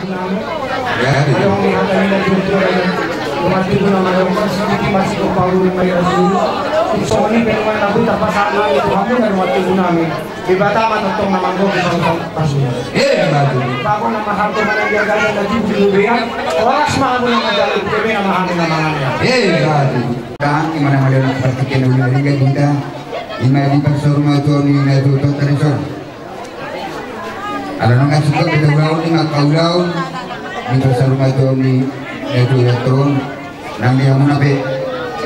namin. Ya, Ayaw ang mga kanila dito ay tumati ko naman ang masakit masik ko paulo may rasulo. So ni pero man nabuta pa sa amin ito hamo na tumati ko namin. Iba tama totoo naman ko ibang pasunod. bago. Bago na mahal ko man ang gagawin na dibubiyan. Oras maamo na madalo kami na mahal na mga niya. Bago. Kan gimana model seperti kenal dari kita. Imali persorma tu ni na tu teresor. Ada nang suka kita ulau ni mak ulau. Ni persorma tu ni itu turun. Nang dia munabe.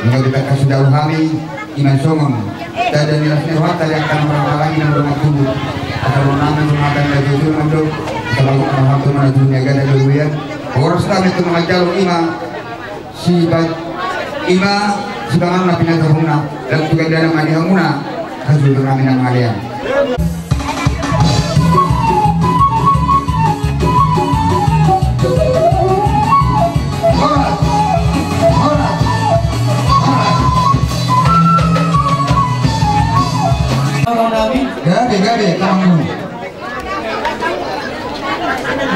Ni kita kasih jauh kami iman somong. Ada nilai wata yang akan meramalai yang bermakna. Kalau nama makan dari itu mandor. Kalau mahal tu mana dunia gada dulu ya. Orang sekarang itu mengajar ima si bangang na pinagahuna lang tuganda ng manihanguna kasulong namin ng malian. Gabi, kamu.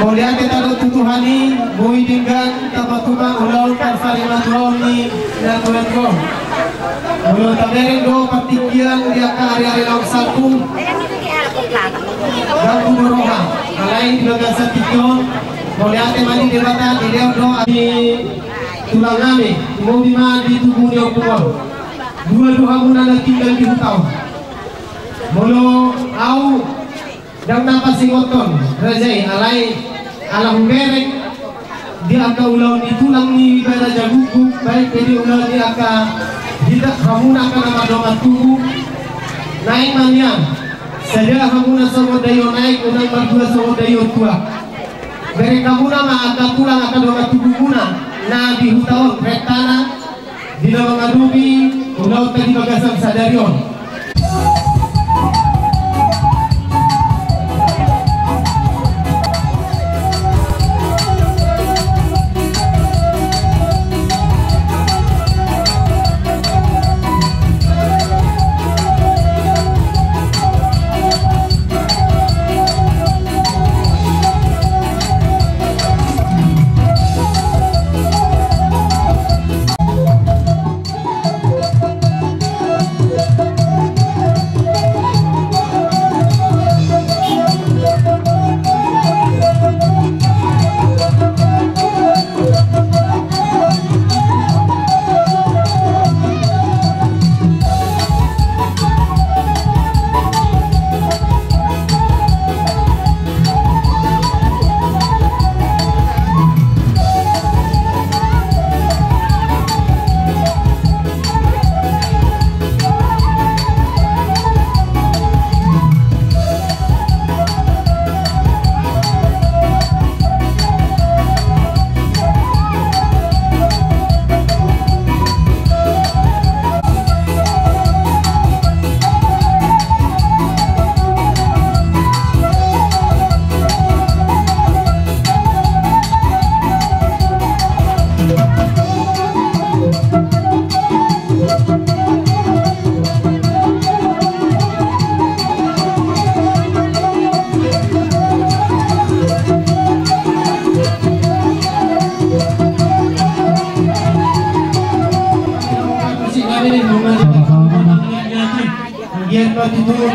Kemudian kita tutuhani bui dinggan tapatuma ulau parsalima droni dan tulengo. Ulau taberin do patikian dia ka hari-hari lang satu. Dan kudoroha. Alain dilagasa tikyon. Kemudian temani debata dia do di tulang nami. Mau di mana di tubuh dia kuat. Dua muna tinggal di hutau. Mulu au dan nampak singoton rajai alai alam berek dia akan ulau di tulang ni ibadah jaguku baik jadi ulau dia akan tidak hamuna akan nama doa tubuh naik manian saja hamuna sama dayo naik unang berdua sama dayo tua berek hamuna mah akan tulang akan doa tubuh guna na di hutawon retana di dalam ngadubi ulau tadi bagasan sadarion.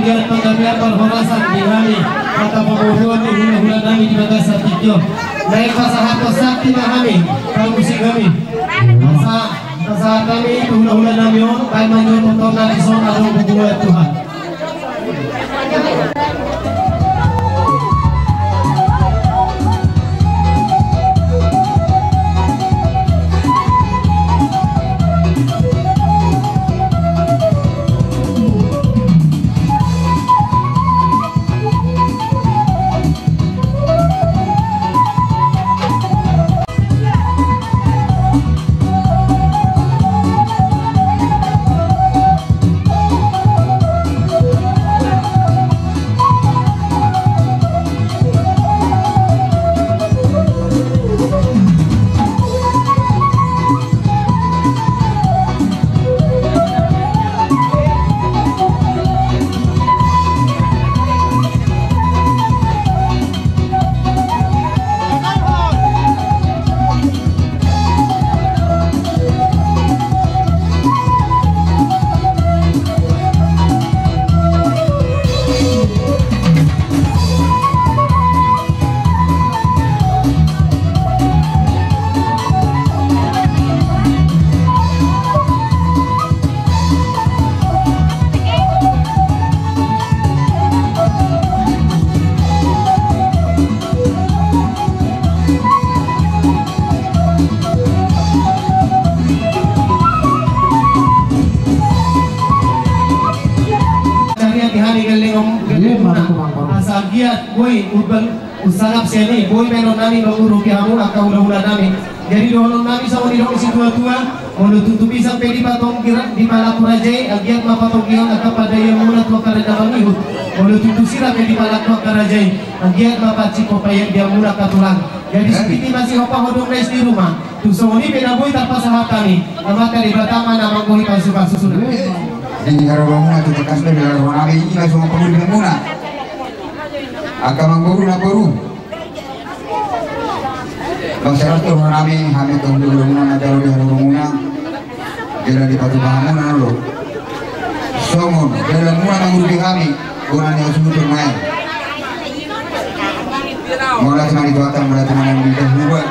Dian pagkamian perhorasan di hari kata pembodohan di hula-hula kami di Bagasa Tikyo naik pasahato sakti kami kalau musik kami pasahat kami di hula-hula kami baik manjur tontonan di zona rumah Tuhan. agiat boy usanap seni boy menon nami menguru kiamu akau ulah nami. Jadi doon nami sama di si tua-tua menutupi sampai di patong kira di Malapurajai agiat mapatong kion akan pada yang mula tua karena mangihu menutupi sirap di Malapurajai agiat mapaci kopaya dia mula katulang. Jadi seperti masih hopa hodong nes di rumah tu soni beda boy tanpa sahabat kami amata di Batama nama boy pasukan susunan. Di Harabamuna tu bekas dari Harabamuna ini semua perlu dengan muna. Akan mengguru nak guru. Masyarakat tu kami tunggu Harabamuna ada di Harabamuna. Jadi di Batu Bangunan lo. Somon dari muna mengguru kami. Orang yang semua bermain. Mulai teman itu akan mulai teman yang bisa berubah.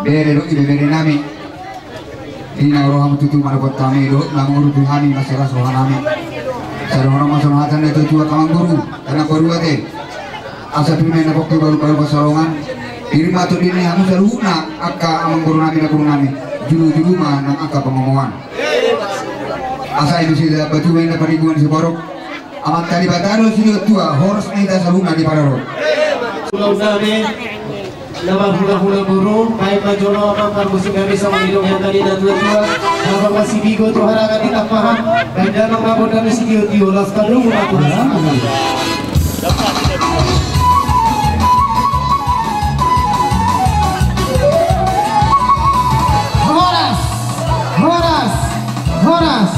Bere nami ina orang tutu marapot kami do namur Tuhani masyarakat rohanami sarong masalahatan itu tua kamang guru karena baru ate asa pimena pokok baru pasarongan irma tu dini hamu saruna akka amang guru nami juru mah nang akka pengomongan asa itu sih batu mena periguan seborok amat tadi bataro sih tua horse ida saruna di pararo nama hula burung, baik majono apa musik kami sama hidung yang tadi dan tua, nama masih bigo tu harangan kita paham, baik dan nama bodoh masih tio laskan lu aku sama. Horas.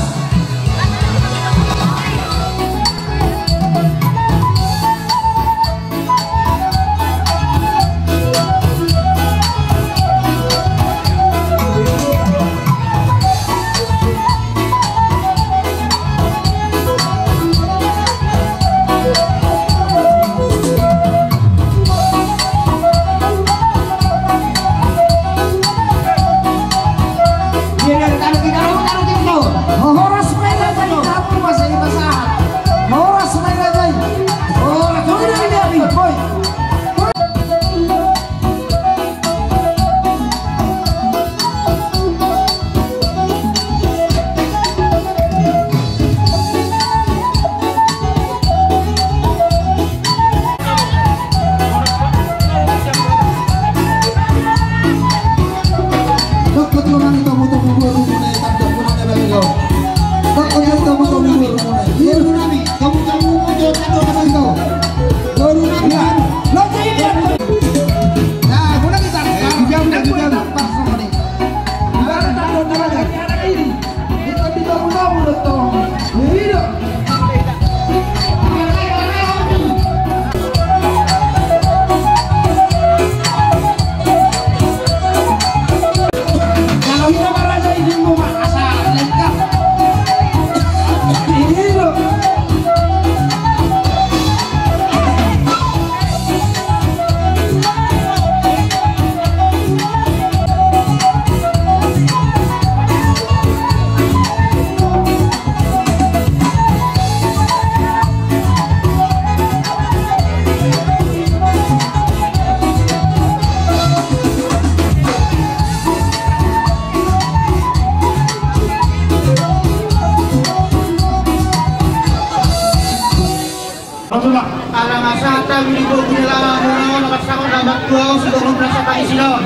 Betul lah. Alang asata milibo kunilama muna nakasama dapat kuaw sa turun na sa kaisinon.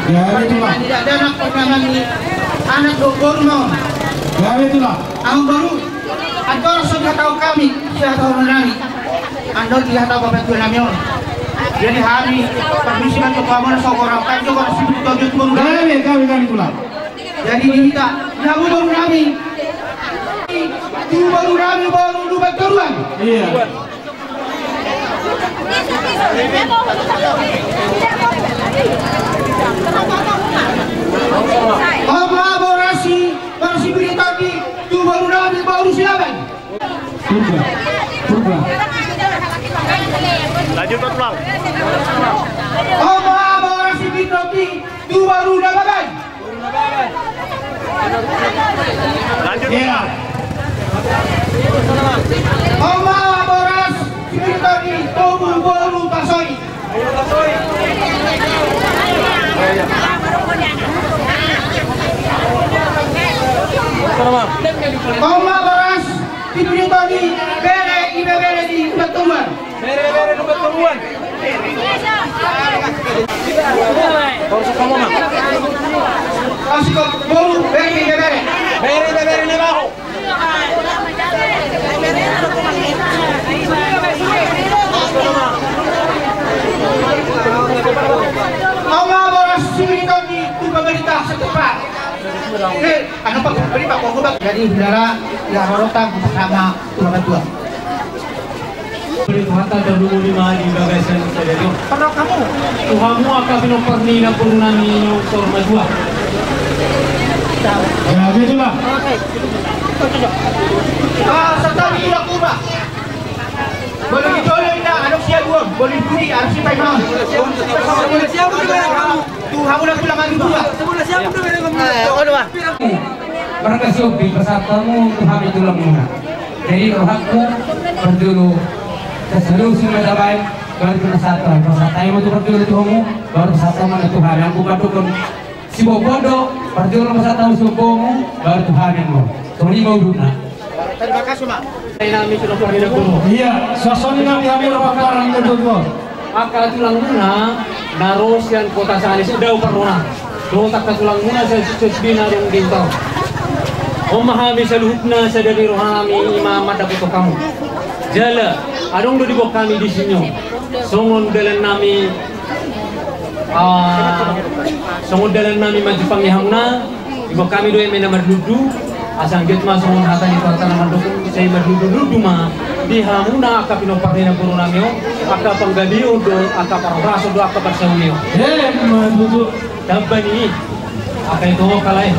Ya betul lah. Tidak ada anak perkembangan ni anak doktor mo. Ya betul lah. Ang baru Andor sudah tahu kami, sudah tahu menami. Andor dia tahu bapak tuan kami. Jadi hari permisikan ke kamu na sokorang kanjo kalau sibuk tujuh turun kami. Kami pula. Jadi kita kamu baru kami. Itu baru kami baru lupa turuan. Iya. Kolaborasi bersibilitas itu baru nabi baru silakan. Surga. Lanjut Pak Tulang. Kolaborasi itu baru nabi. Lanjut. Iya. Kolaborasi bersibilitas itu baru tasoi. Kolaboras diberi tadi bere ibere di betulan. Bere betulan. Harus kamu mah. Kasih kau bolu bere ibere. Bere ni mau. Kolaboras diberi tadi itu pemerintah setempat. Ano pag beri Pak Kogobak. Jadi saudara ya rorotan bersama ulama tua. Berita dahulu lima di bagasan saudara. Kalau kamu Tuhanmu akan pinoperni na purunani yung sorma dua. Ya betul lah. setahun tidak kubah. Boleh ditolong dah, anak siap buang. Boleh budi, anak si Pai Mam. Boleh siap buang kamu. Tuhan udah pulang lagi dua. Boleh siap buang kamu. Mereka siopi pesertamu Tuhan itu lemuna. Jadi rohakku berdulu seseluruh semua baik baru peserta. Peserta yang itu berdulu Tuhanmu baru peserta mana Tuhan yang bukan si bobodo berdulu peserta musuhmu baru Tuhan yang mau. Tony mau duna. Terima kasih Mak. Namin sudah pergi na puro. Iya. Suasana kami orang itu tuh. Akala tulang muna naros yan kota sa alis daw paruna. Do takka tulang muna sa susbina yung dito. O mahami sa luhut na sa dari rohami imamad ako kamu. Jala, anong dudibok kami di sinyo? Songon dalan nami songon dalan nami majipangiham na. Ibok kami doy may namadludu. Asang get masong hatan ito at naman doon sa imadludu ma di hamuna aka pinoparni na puro namin aka panggaliyo do aka parabraso do aka parsawniyo Madludu. dabbani aka ito kalay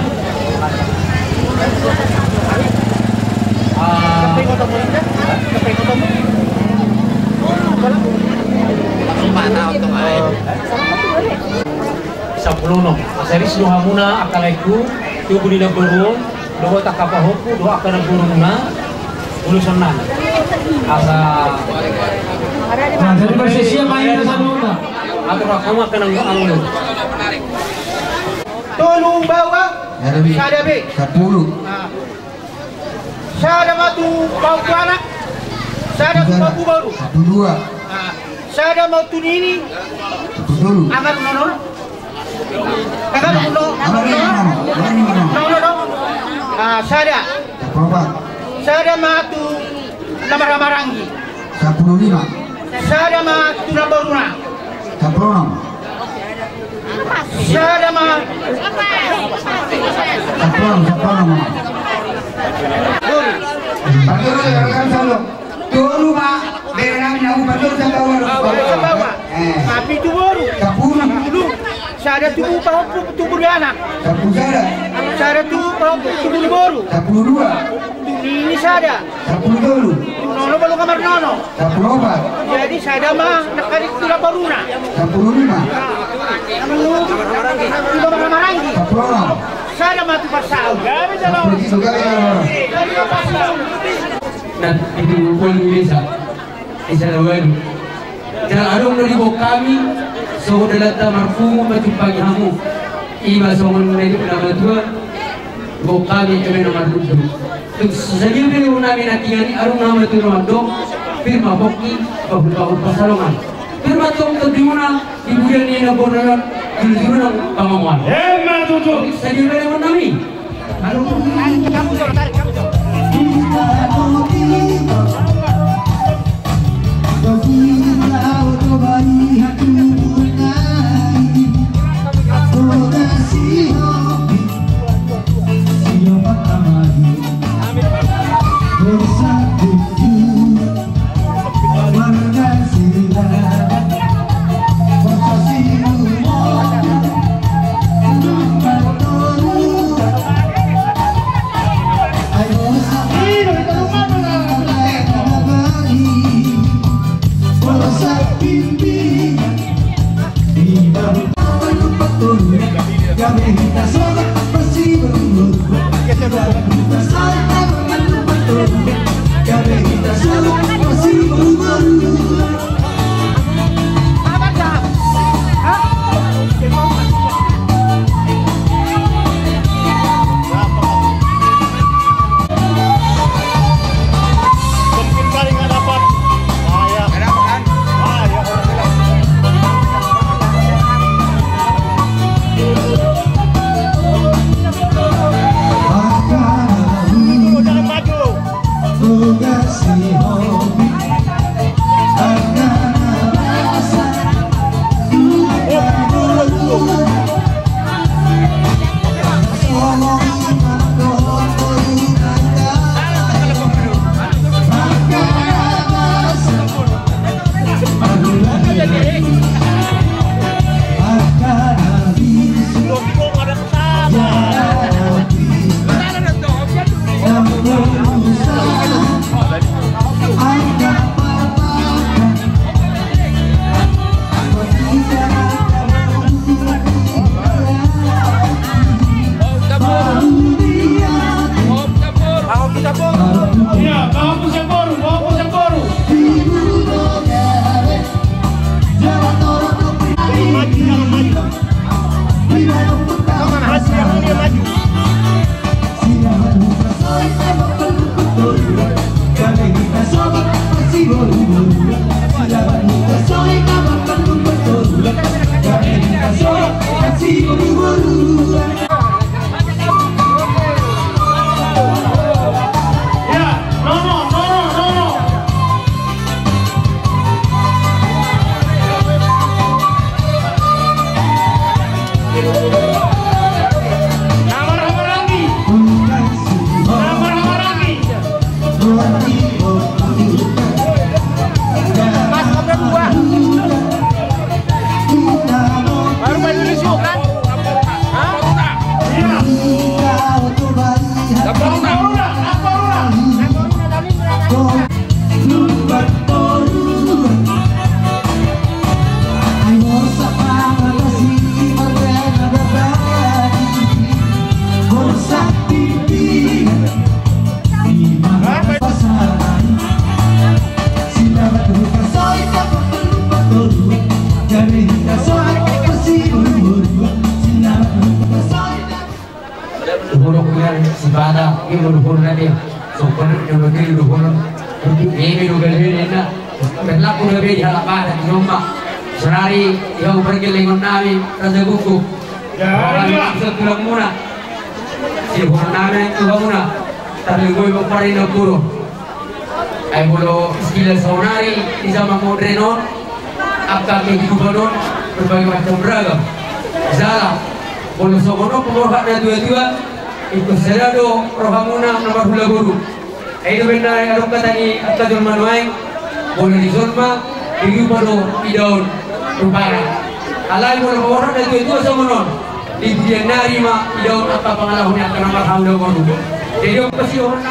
sa pulono asaris do hamuna akalaiku tubo nila puro doa tak kapahoku doa akan burung na ulusan na asa Nah, jadi persisnya main sa luna. agar kamu akan anglo Tolong bawa Ya lebih. sada be. 10. Sada matu bau anak. Sada bau baru. 12. Sada mau tu ini Dulu. agar nono. Agar nono. No. Sada. Berapa? Sada matu namararangi. 15. Sada matu nabaruna. 16. Sada matu 10. Betul kan selalu. Dulu Pak, beri namin aku betul sa bawah. sa bawah. Tapi tu baru. 10. Dulu sada tu bau tubuh anak. 10 sada. Sada tu bau tubuh baru. 12. Ini sada. 10 dulu. Nono baru kamar nono. 14. Jadi sada mah nakarik tu baruna. 15. Iba maramarangi. 16. Sada mah tu pasal. Gabi jalan. Begitu kan ya. Dan itu pun bisa lawan. Jangan ada dari kami so dalata marfumu pagi hamu iba songon na itu nama tua kami kami nomor 2 tu saja ni namin nakiyani arung nama tu nomor 2 firma Boki bahul Pasalongan. Firma tong terdimuna ibu yang ni na bonaran juru ng pamamuan. Sa gilid naman namin. Senari yang pergi lengon nami Raja Buku. Maksud tulang muna. Si bukan nami tulang muna. Tapi gue mau parin nakuro. Ay bolo skill sonari di zaman moderno. Apa kehidupan berbagai macam beragam. Zala bolo sokono pemorhat na dua-dua. Ikut serado rohamuna nomor hula guru. Ay benar yang arung katani Abdul Manuaing. Bolo di Zulma. Ibu baru idon rupanya. Alai mula orang dari itu sama non. Di dia narima idon apa pengalamannya akan nomor hamba baru. Jadi pasti orang.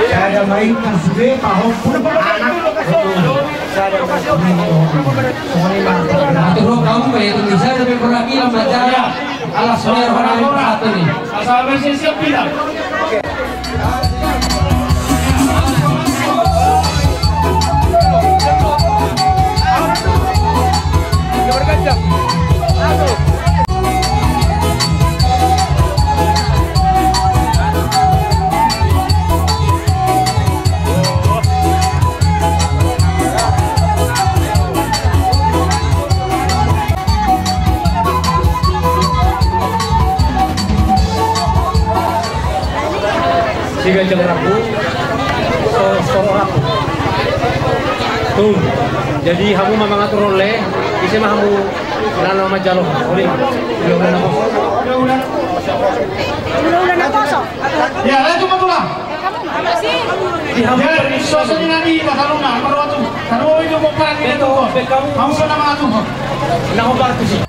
Saya main kasih tahu anak. Saya kasih Atur kamu ya itu bisa lebih berlagi membaca alas mer orang satu nih. Asal bersih siap bilang. jeng rabu soro rabu tuh jadi kamu memang atur oleh bisa mah kamu nano majalo oleh bulan apa Ya, ayo cuma tulang. di kamu Ya, suasana nanti kalau nggak kalau tuh, kalau itu mau perang itu, kamu sana mana tuh? nak obat tu sih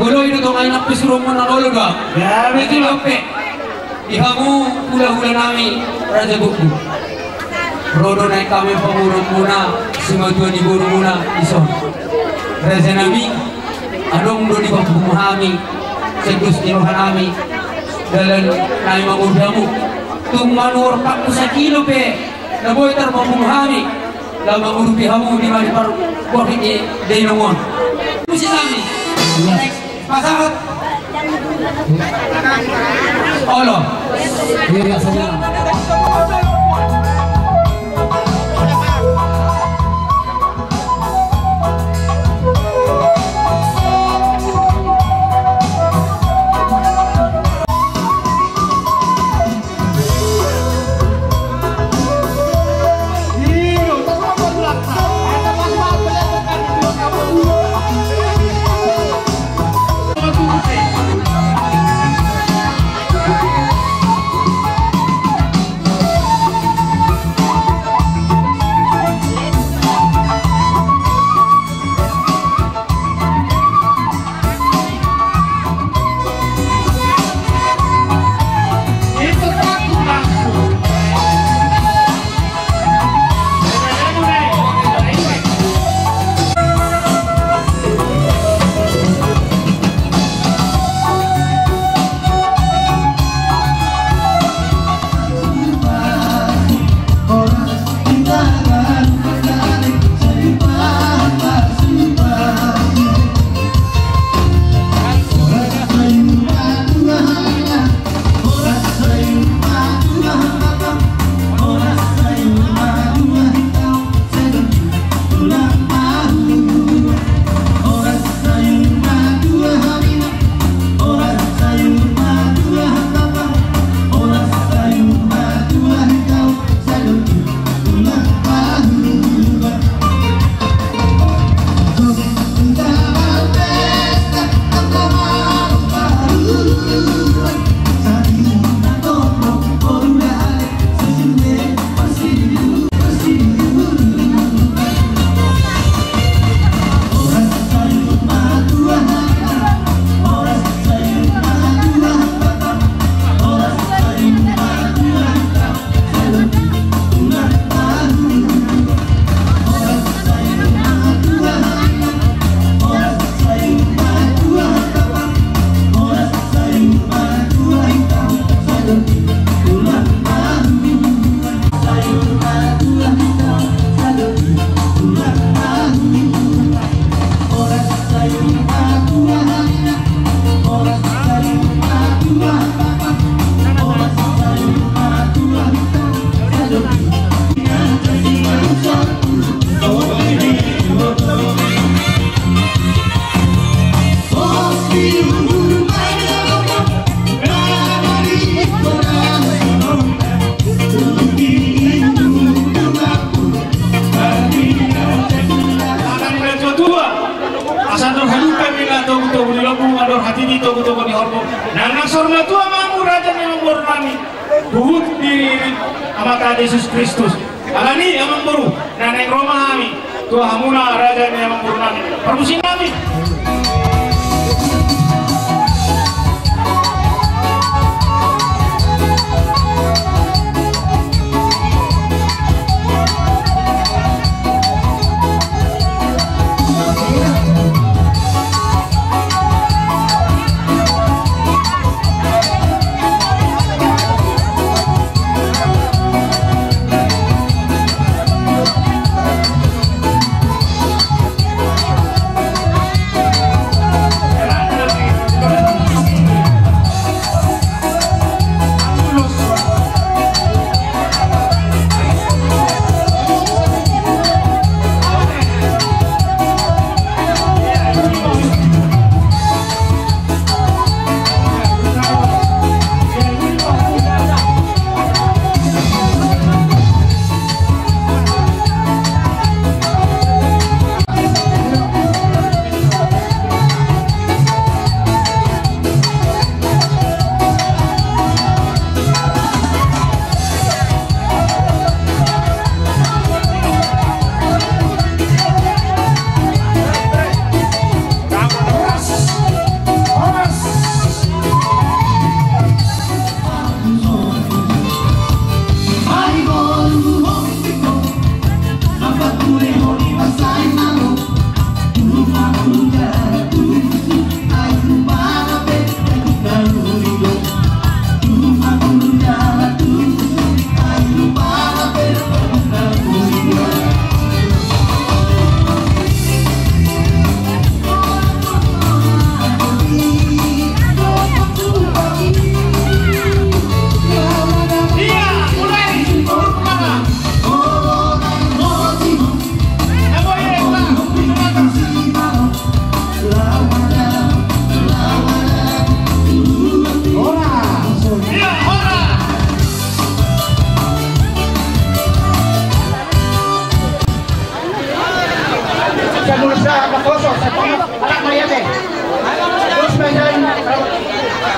Bolo itu dong anak pesuruh mana lolo dah. Ya, Itu lope. Ihamu hula-hula nami Raja Buku. Rodo naik kami pengurung muna, sematuan di burung muna ison. Raja Nabi, adong do di bangku muhami, sedus inuhan nami. Dalam naik mengurdamu, tung manur 41 kilo pe. Naboy tar mengurhami. Dalam mengurupi hamu di mana par bokit di nongon. Musi nami. Pasangan Olo Iya saja. Yesus Kristus. Alani yang memburu, nenek Roma kami, Tuhan Hamuna Raja yang memburu kami. Permusin kami.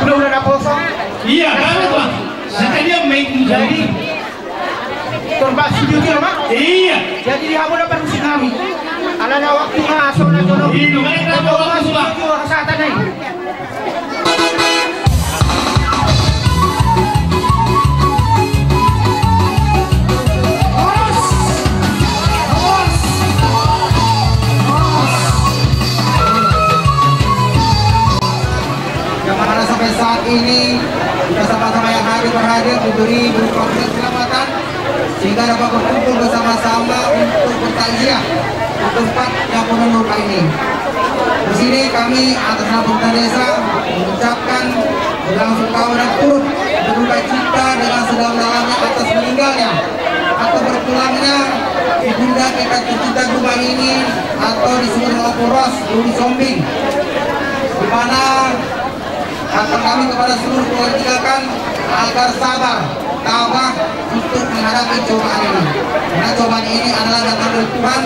Udah ada kosong. Iya, kan Pak. Saya dia main jadi Turba studio Mak. iya. Jadi dia udah permisi kami. Alana waktu masuk na jono. Ini mereka bawa masuk Pak. Kesehatan nih. Yang mana sampai saat ini kita sama-sama yang berhadir diberi berupa keselamatan sehingga dapat berkumpul bersama-sama untuk bertakziah di tempat yang penuh luka ini. Di sini kami atas nama pemerintah desa mengucapkan belasungkawa dan turut berduka cita dengan sedalam-dalamnya atas meninggalnya atau berpulangnya ibunda kita tercinta Gubang ini atau disebut nama Poros Rudi Sombing, di mana harapan kami kepada seluruh keluarga agar sabar, tabah untuk menghadapi cobaan ini. Karena cobaan ini adalah datang dari Tuhan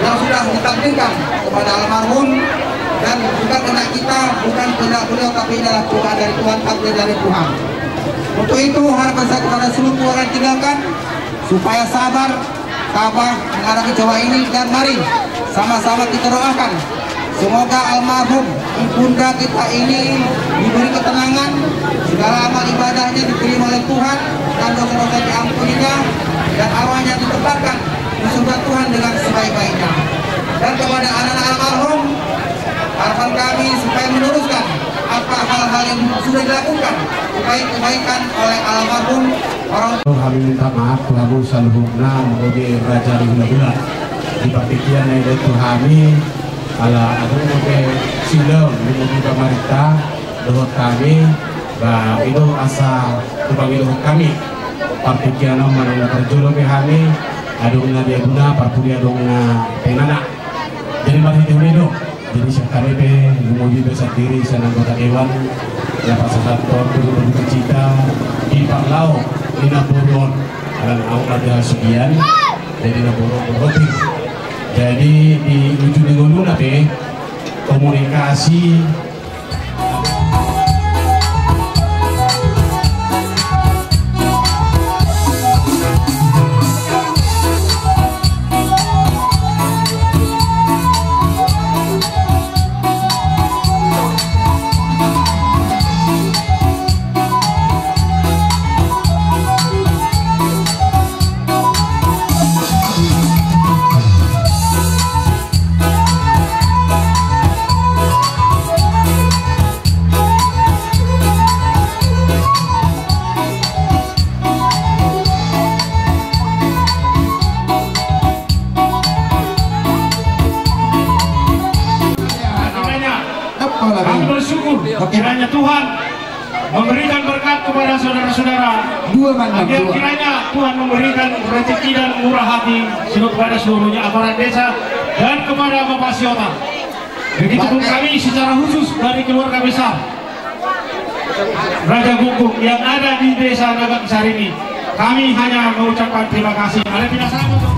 yang sudah ditakdirkan kepada almarhum, dan bukan kehendak kita, bukan kehendak beliau, tapi adalah cobaan dari Tuhan, takdir dari Tuhan. Untuk itu harapan saya kepada seluruh keluarga yang tinggalkan supaya sabar, tabah menghadapi cobaan ini, dan mari sama-sama kita doakan semoga almarhum ibunda kita ini diberi ketenangan, segala amal ibadahnya diterima oleh Tuhan, dan dosa-dosa diampuninya, dan arwahnya ditempatkan di surga Tuhan dengan sebaik-baiknya. Dan kepada anak-anak almarhum, harapan kami supaya meneruskan apa hal-hal yang sudah dilakukan, kebaikan oleh almarhum orang. Kami minta maaf Tuhan saluhna menjadi raja di bulan di patikian itu kami ala aku ke silom menuju pemerintah doa kami bah itu asa kubang itu kami partikian mana terjulur ke kami adungna dia guna parpuri adungna penana jadi mari itu jadi sekali pe memuji besar diri sana anggota dewan lapas kantor berduka cita di Paklau di Naburon dan awal ada sekian dari Naburon berhenti. Jadi di ujung minggu nanti komunikasi kami bersyukur kiranya Tuhan memberikan berkat kepada saudara-saudara agar kiranya Tuhan memberikan rezeki dan murah hati kepada seluruhnya aparat desa dan kepada Bapak Siota. Begitupun kami secara khusus dari keluarga besar Raja Gunggung yang ada di desa Naga Besar ini, kami hanya mengucapkan terima kasih. Ada tidak salah untuk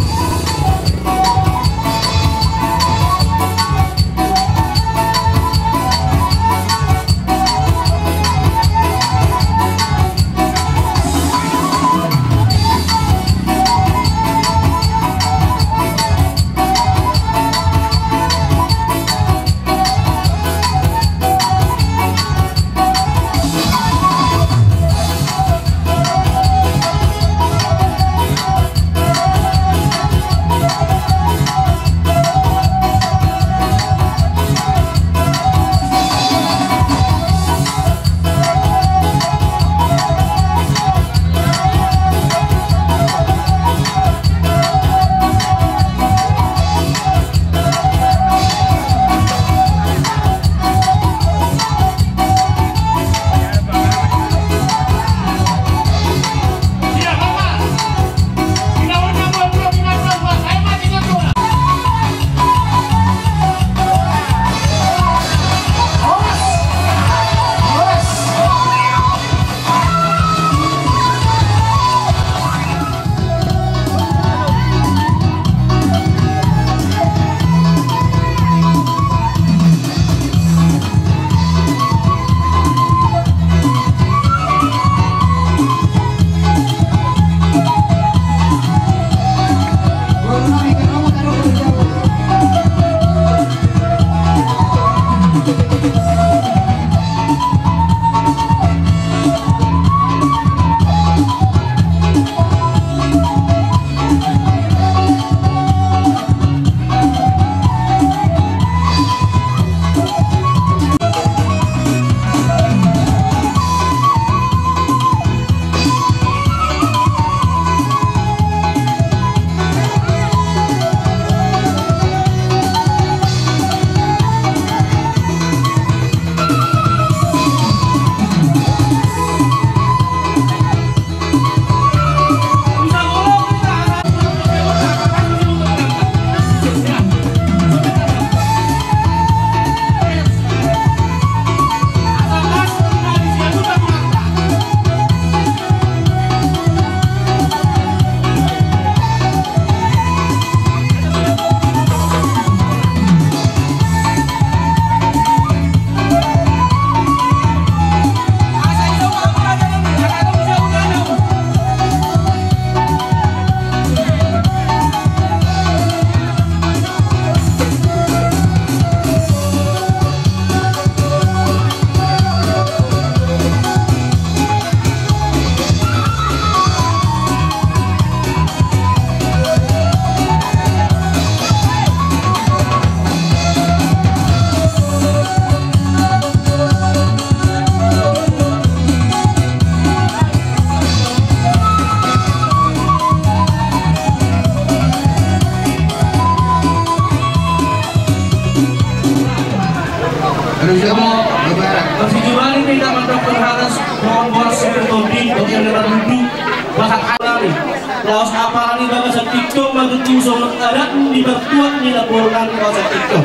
laos aparan ni baga sa TikTok magtuting so adat di bertuat ni laporan ni sa TikTok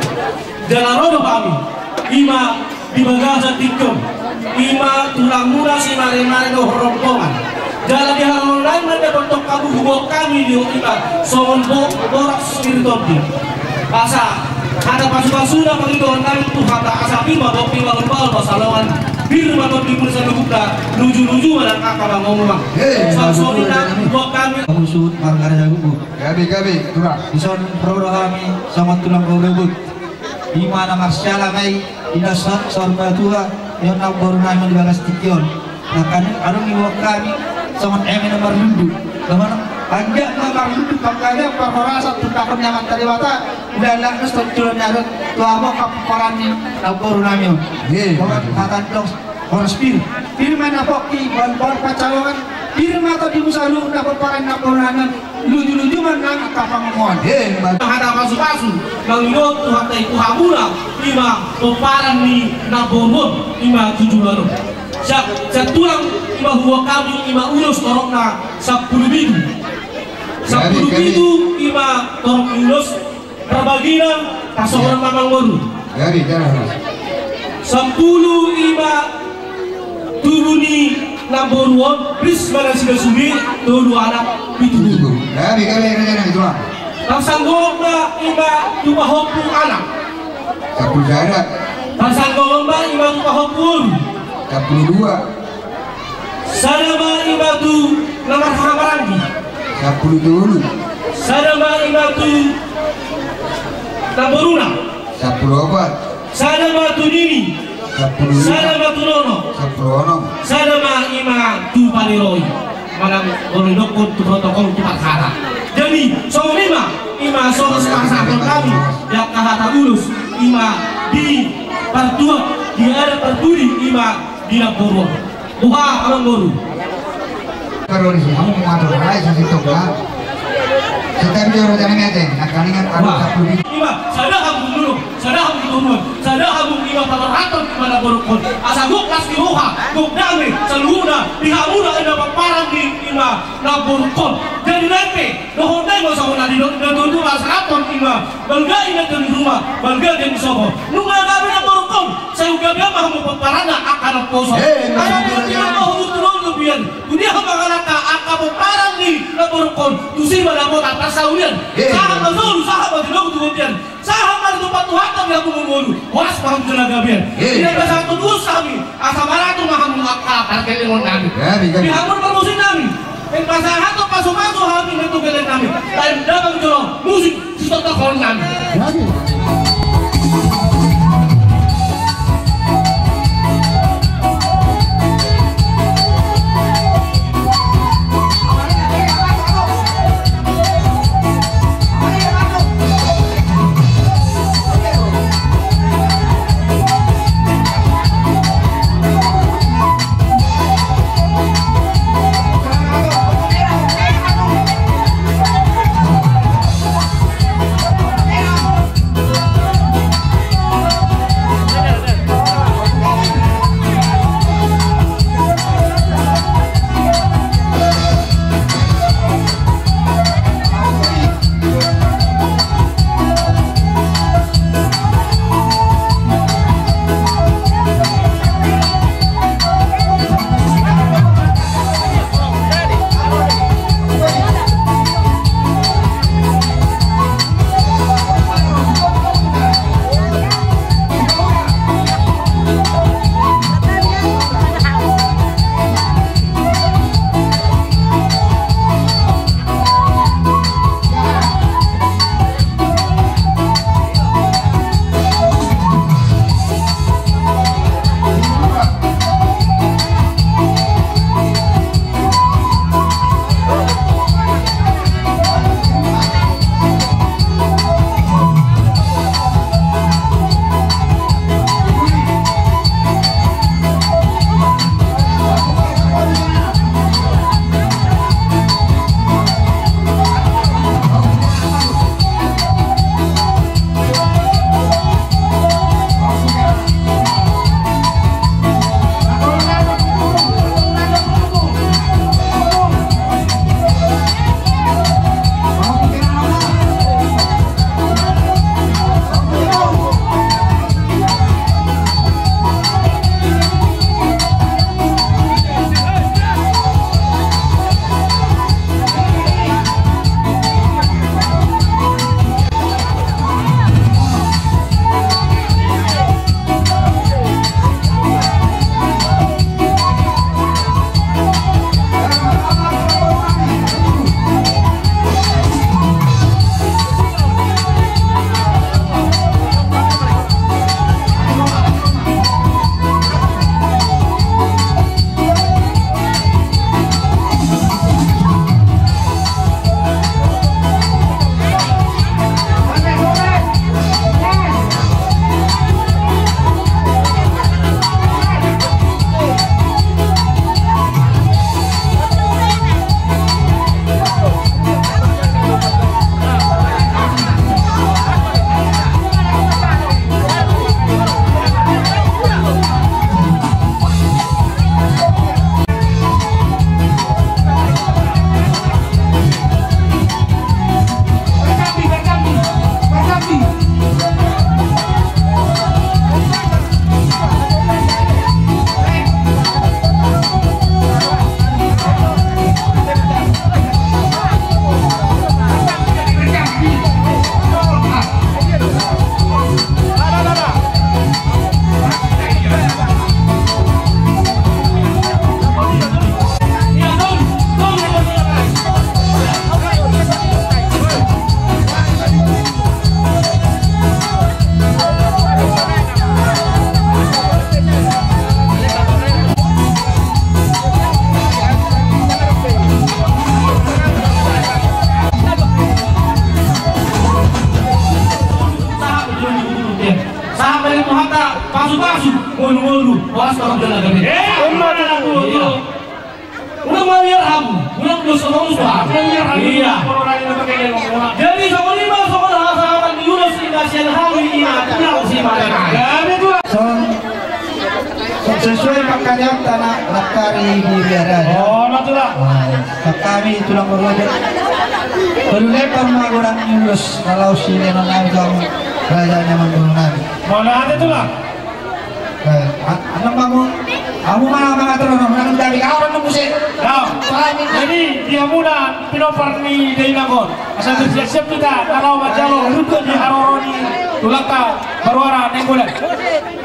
jalaro kami ima di baga sa TikTok ima tulang muna si mare-mare do rombongan jalan di halaman lain mereka bentuk kamu hubung kami di kita songon borak spiritual asa ada pasukan sudah begitu kami tuh kata asapi mabok pima lembal pasalawan bir mabok di kursa buka luju-luju ada kakak bang ngomong sasoni buat kami musut margara jago gabi turah ison prodo kami sama tulang kau rebut di mana marsyala mai inasan sorba tua yang nak borunai mendibagas tikion nah kan arung iwo kami sama nomor lundu kemana anda nomor lundu pakainya perforasa tukar nyaman tadi bata udah lah nus tujuan nyarut tua mau kaparan ni nak borunai katan dong horspir firman apoki bon pacalongan firman atau dimusalu nak paran nak borunai luju-luju menang kapang mohon ada pasu-pasu nangino Tuhan teh kuhamuna lima peparan ni nabonbon lima 7 lalu tulang ima huwa kami ima ulus torokna 10 bidu 10 bidu ima torok ulus perbagina pasoran mamang baru 10 ima turuni naboruon pris mana sudah subi tuh 2 anak bidu Pasanggolomba ima tupahopu anak 10 jarak Pasanggolomba ima tupahopu 12 Sadama imatu namar hamarangi 10 dulu Sadama imatu naboruna 10 obat Sadama tu nini 10 Sadama tu nono 10 ono Sadama ima tu paniroi malam olindokun tu protokol tu perkara jadi so ima so sepasang kami yang kahata ulus ima di pertuat di ada pertudi ima di Naboruan buha orang baru kalau di sini kamu mengatur lagi situ kan setiap dia orang jalan ngete akan ingat ada 10 bidu ima sada kamu dulu sada kamu turun sada kamu ima pemeraton di Naboruan asa guk kasih roha guk dame seluruhnya dihamuna ada paparan di ima Naboruan jadi nanti dohonai masa mana di dodo masaraton ima balga ini dari rumah balga dari sobo nunga kami Naboruan saya juga biar mau paparana akan poso ayo dia mau turun lebihan dunia magalaka akan paparan di Naboruan tusi pada kota tasawuran sahabat zulu sahabat dulu kemudian sahabat tempat Tuhan yang mengulu was paham tenaga biar tidak bisa satu kami asal maratu maham akal terkait dengan kami dihamun permusim kami yang pasangan atau pasu-pasu kami itu kalian kami dan dalam jorong musik sesuatu kolon kami na kami. Emma Iya. Udah malirham, udah dosa dosa. Iya. Jadi sama lima sahabat Yunus Indasian Hawi ina kenal si mereka. Sesuai makanya tanah lakari di biara. Oh, natural. Kami tulang berlebih. Berlepas orang Yunus kalau sini nonai kamu rajanya menggunakan. Mana ada tu lah? Anak kamu mana terus orang dari kawan musik. Jadi dia muda pinopar ni dari Nagor. Asal siap kita kalau baca lo rukun di Haroroni tulaka baruara nenggolan.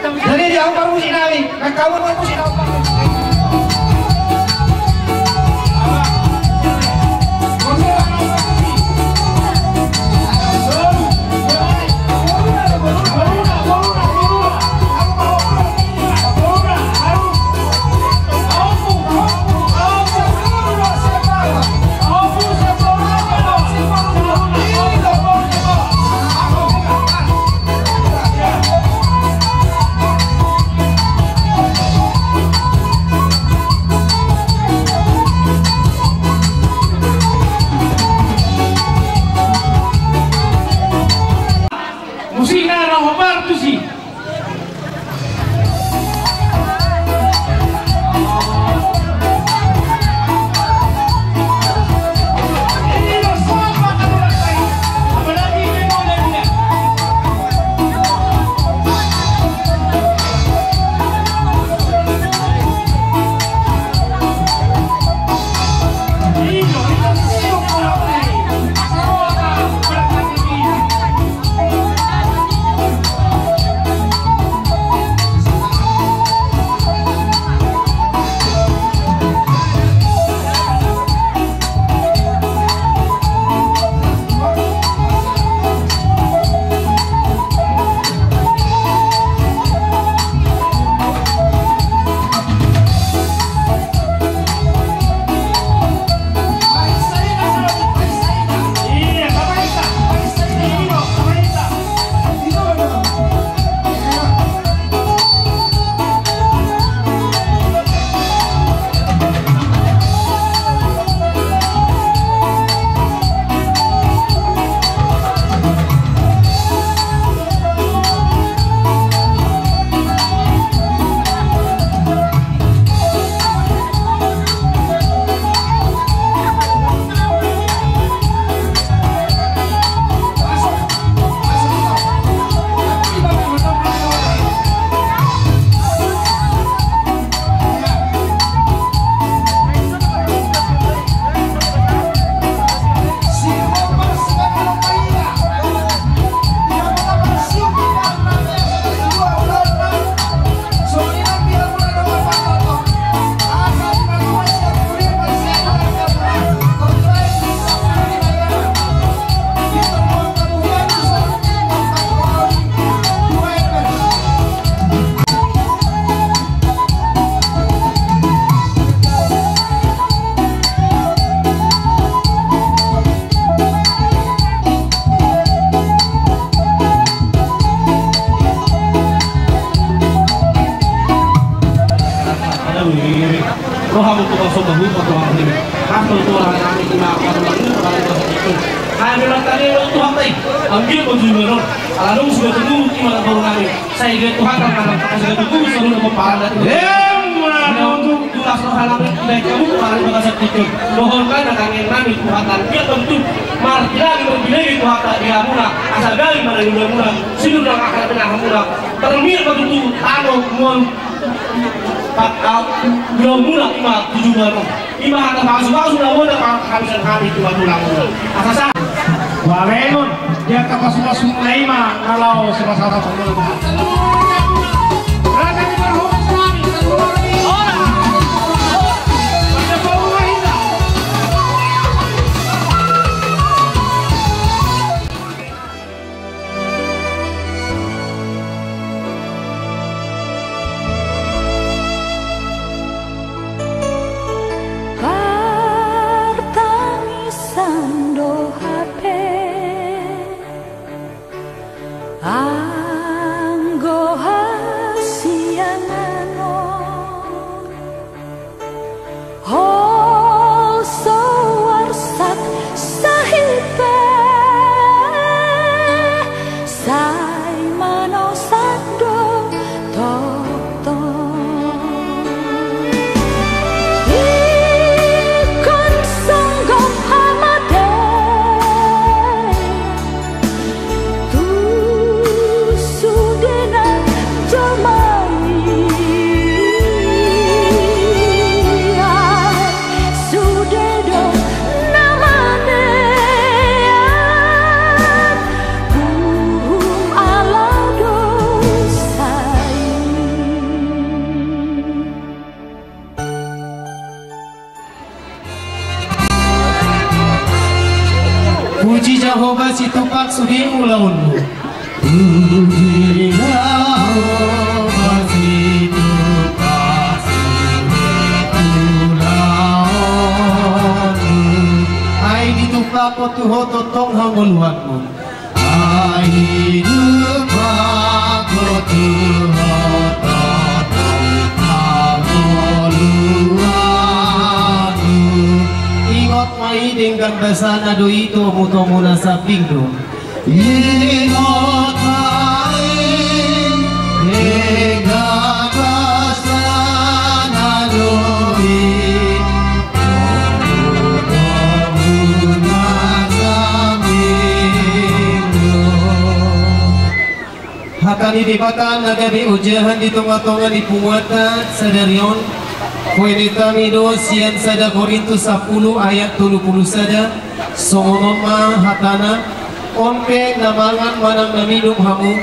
Jadi dia baru musik nabi. Kamu mau musik apa? Roham untuk sobat lupa Tuhan ini. Kasih Tuhan kami dimakan lagi pada dosa itu. Kami bertanya untuk apa? Ambil konsumen. Kalau sudah tunggu gimana baru kami. Saya ingin Tuhan karena sudah tunggu seluruh kepala dan untuk jelas rohani baik kamu kepala dosa itu. Mohonkan datangnya kami Tuhan dan dia tentu martilah berbeda Tuhan dia mula asal dari mana dia mula sidur dan akan benar mula termil tentu tano mon belum mula ima tujuh baru ima kata palsu sudah mula kehabisan kami cuma pulang mula asal Wamenon dia kata semua ima kalau salah satu mula Anggo Jehovah si tupak sudi ulaunmu. Jehovah si tupak sudi ulaunmu. Ai ditupak ko tuho totong hanguluanmu. Ai ditupak ko tuho dengan basana do itu muto muna sa pingdo. Ingot main dengan basana do itu muto muna sa pingdo. Hakani dibatan nagabi ujahan di tonga-tonga di pumuatan sadarion. Kuini kami dosian sada Korintus 10 ayat 30 saja. Songonoma hatana onpe namangan manang naminum hamu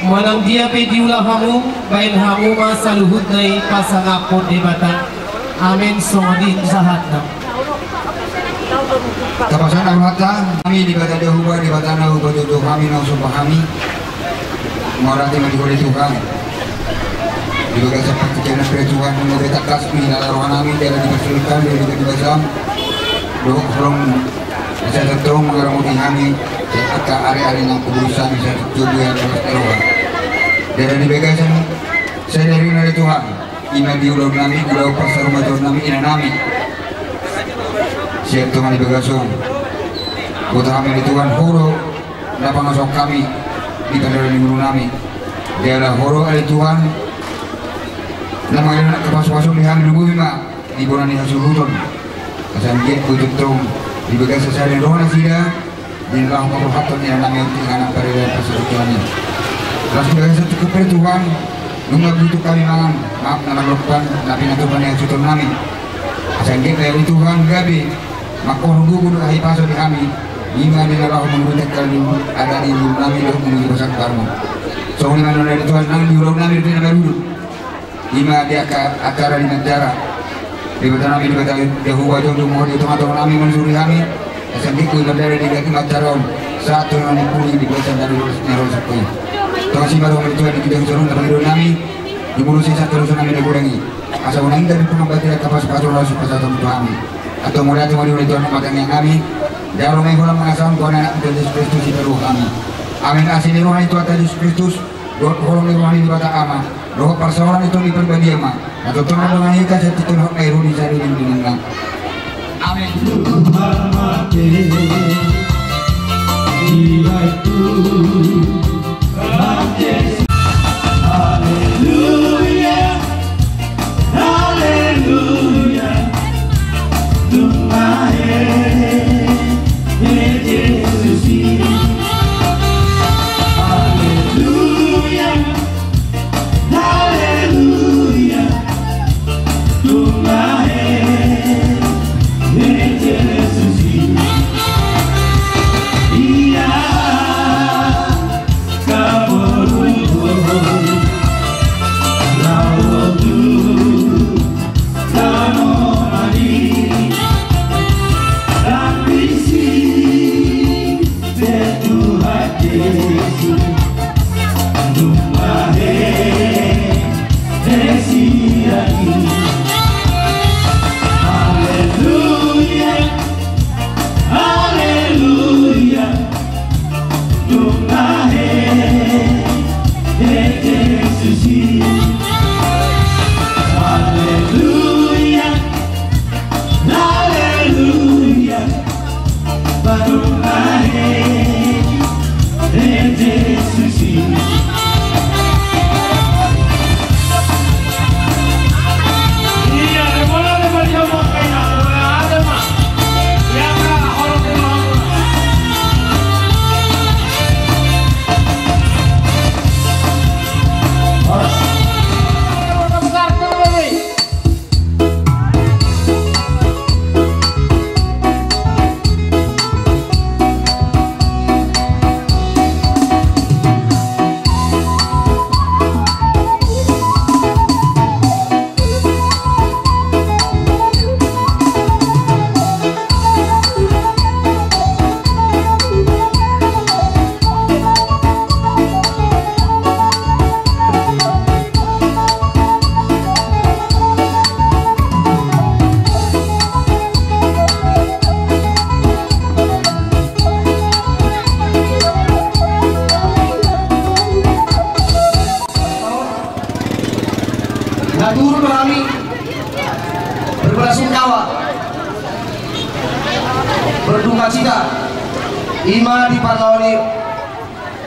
manang dia pediulah hamu bain hamu masa luhut nai pasangapot debatan. Amin songadi sahatna. Tapasan almata kami di bata Jehovah di bata nahu batu kami nahu kami morati mendigoli Tuhan. Juga seperti jenis Tuhan memberikan kasih dalam rohani dalam dipersilakan dari dibasam doa kolom bisa tertong mengarungi kami serta area-area yang keburusan bisa tujuan terus eropa dari dibegasan saya dari nari Tuhan ina diulau nami ulau persarumatur nami ina nami siap Tuhan dibegasan buat kami di Tuhan horo dapat masuk kami di kendaraan di nami daerah horo ada Tuhan nama anak kepas-pasung di hamil bumi mak di boran di hasil hutan kesan dia kutuk tong di bagian sesari rohana sida di dalam perhatian yang namanya anak pereda persekutuannya terus bagian satu kepada Tuhan nunggu butuh kami mangan maaf nama lupan tapi nanti Tuhan yang sutur nami kesan dia dari Tuhan gabi maka nunggu butuh ahi pasal di kami lima di dalam mengutuk kali ada di bumi nami untuk menuju besar karmu soalnya mana dari Tuhan nang di ulang nami itu nama duduk lima dia acara di negara di betul kami di betul Jehovah jodoh mau di teman-teman kami mensuri kami sendiri berdiri di kaki macaron satu nani puli di betul dari nerol sepuluh terima kasih baru kami Tuhan di bidang sorong dalam hidup kami dimurusi satu rusun kami dikurangi asal menang dari pengembalian kapas pasal rasul pasal kami atau mulai atau mulai Tuhan matang yang kami jauh mengulang mengasahkan Tuhan anak Yesus Kristus di roh kami amin asli roh itu atas Yesus Kristus doa kolong rohani di bata ama roh persoalan itu di pribadi ama atau Tuhan dengan kita jadi Tuhan air di cari di dunia amin haleluya haleluya Tuhan Yesus cita ima di parloni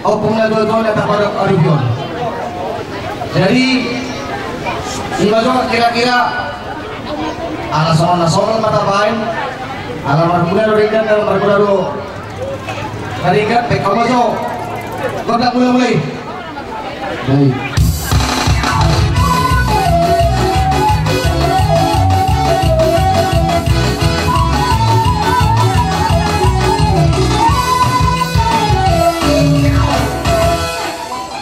opungna dua-dua datang pada Arubion. Jadi ima juga kira-kira ala soal mata bain ala marguna do ringan dan marguna do karikat pek komaso kota mulai. Baik.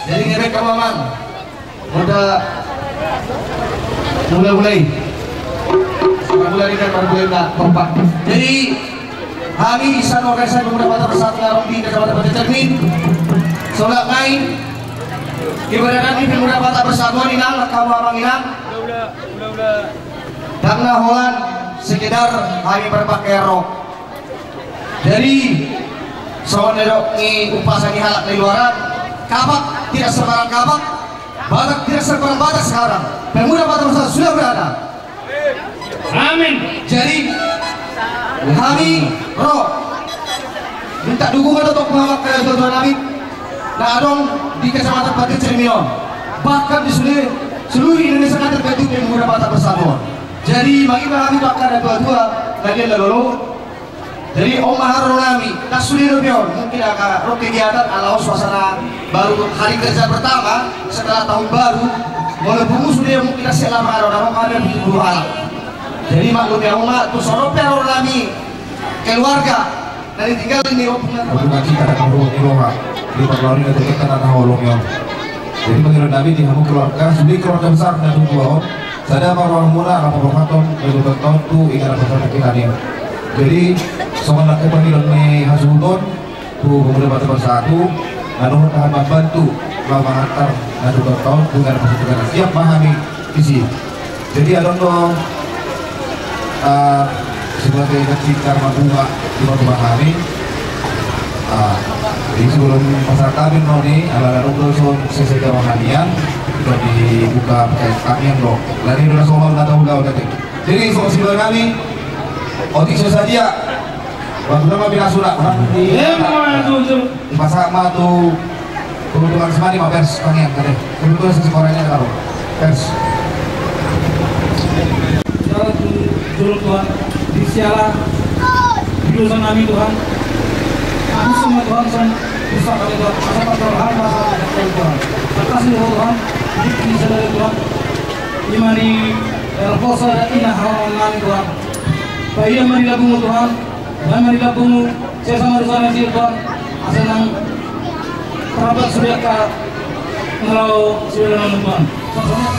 Jadi ngebek kamaman udah mulai kan mulai nak kompak. Jadi kami isan organisasi pemuda Batak Bersatu Ngarong di Kecamatan Batu Cermin solak main ibaratkan di pemuda Batak Persatuan inang kamu abang inang karena Holland sekedar kami berpakai rok. Jadi soal nedok ni upasan halak dari luaran kabak tidak sebarang kabak, Batak tidak sebarang Batak sekarang. Pemuda Batak Bersatu sudah berada. Amin. Jadi kami roh minta dukungan untuk mengawal ketua Nabi Nadong di Kecamatan Batu Cermin, bahkan di seluruh Indonesia kan terbentuk pemuda Batak Bersatu. Jadi bagi kami bakal ada dua-dua lagi lalu. Jadi Om Maharul Nami tak sudah mungkin akan roh kegiatan ala suasana baru hari kerja pertama setelah tahun baru. Walaupun sudah mungkin selama ada di buruhan. Jadi maklum ya umat tuh sorot Maharul Nami keluarga dari tinggal ini Ngaji kata kamu iroha di perlawanan itu kita kata holong ya. Jadi menurut Nabi di hamu keluarga sudah keluarga besar dan dua saya marwah mula apa profaton tahun tu ingat apa kita ini. Jadi soal laki panggilan ni Hasudon tu pemuda Batak Bersatu lalu tahan bantu lama antar dan 2 tahun tu ingat apa kita siap memahami isi. Jadi ada dong sebagai kecil karma bunga di waktu hari. Jadi sebelum pasar kabin noni ala rukun sesi kawahanian sudah dibuka pakai kamian dong. Lari udah soal nggak tahu tadi. Jadi soal sebelum kami otik saja. Waktu nama bina surat di pasar matu kebutuhan semari ma pers kamian kade. Kebutuhan seseorangnya kalau pers. Dulu Tuhan disialah jurusan kami Tuhan kami semua Tuhan bisa kami Tuhan masyarakat Tuhan masyarakat Tuhan terkasih Tuhan ini saudara Tuhan imani elposa dan inah hawa kami Tuhan bayi yang marilabumu Tuhan dan marilabumu saya sama dosa nasi Tuhan asenang kerabat sudah ke ngelau sudah nama Tuhan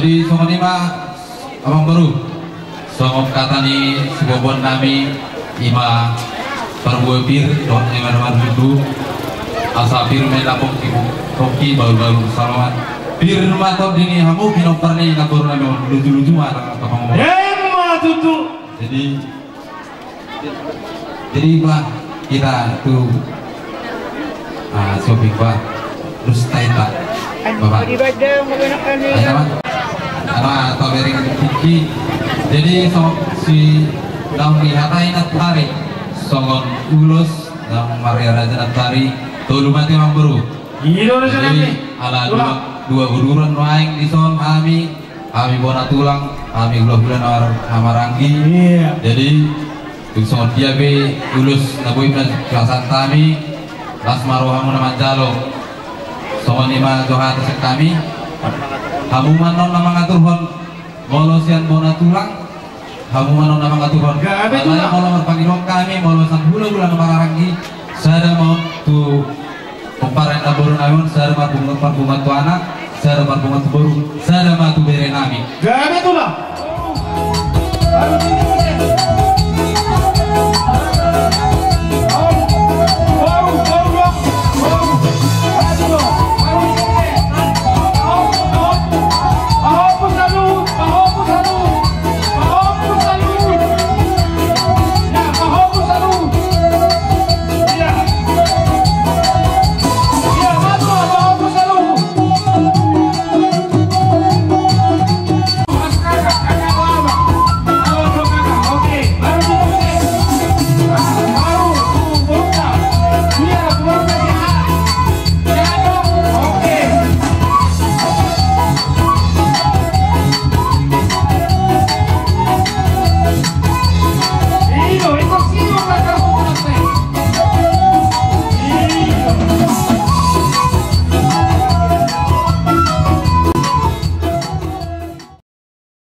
Jadi songon ima abang baru songon kata ni sebobon nami ima perbuapir don eman dulu asapir melapok ibu koki baru salaman bir rumah top dini hamu pinopar ni ngatur nami lucu marah apa kamu tutu. Jadi pak kita tuh shopping pak terus taita bapak apa atau bering tinggi jadi si daun dihatain atari songon ulus daun Maria Raja atari tuh mati mang baru jadi ala dua buduran naik di son kami bona tulang kami bulan orang Hamaranggi jadi songon dia be ulus nabui kelasan kami lasmarohamu nama jalo songon lima doha atas kami hamuman non nama ngaturhon molosian bona tulang hamuman non nama ngaturhon alaya molo merpanggilong kami molosan hula-hula nama Marangi sada mau tu pemparan naburun ayon sada marbungan tu anak sada marbungan tu baru sada matu bere nami Gabe tulang.